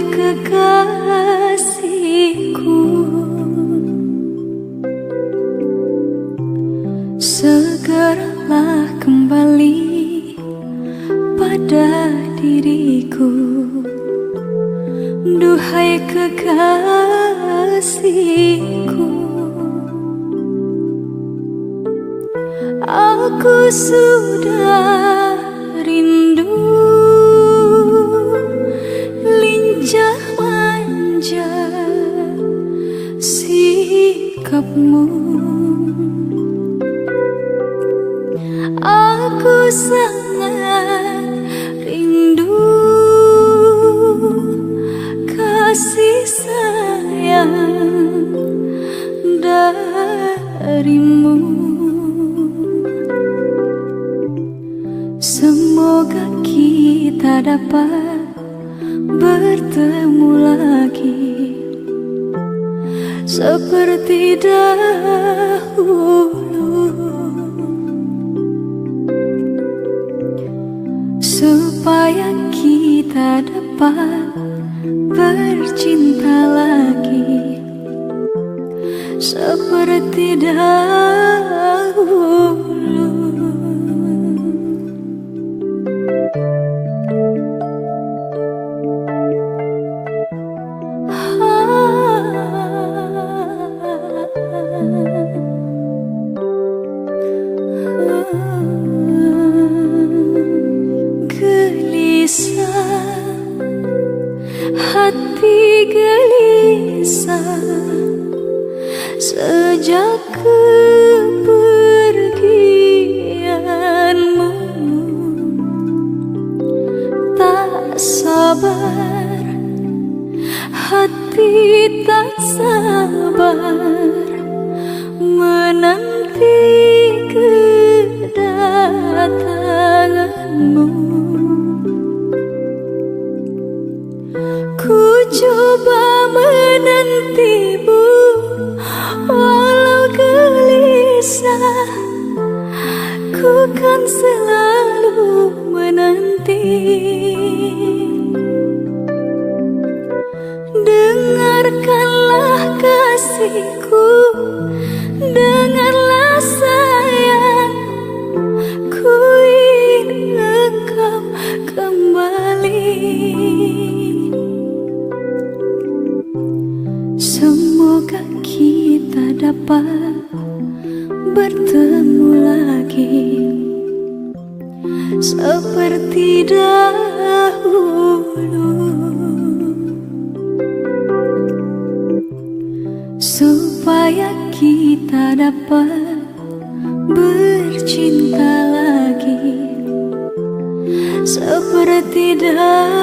Duhai kekasihku, segeralah kembali pada diriku. Duhai kekasihku, aku sudah rindu lincah manja sikapmu. Aku sangat rindu kasih sayang darimu. Semoga kita dapat bertemu lagi seperti dahulu, supaya kita dapat bercinta lagi seperti dahulu. Gelisah, hati gelisah sejak kepergianmu. Tak sabar, hati tak sabar menanti kedatanganmu. Ku coba menantimu walau gelisah, ku kan selalu menanti. Dengarkanlah kasihku, dengarlah sayang, ku ingin engkau kembali. Semoga kita dapat bertemu lagi seperti dahulu, supaya kita dapat bercinta lagi seperti dahulu.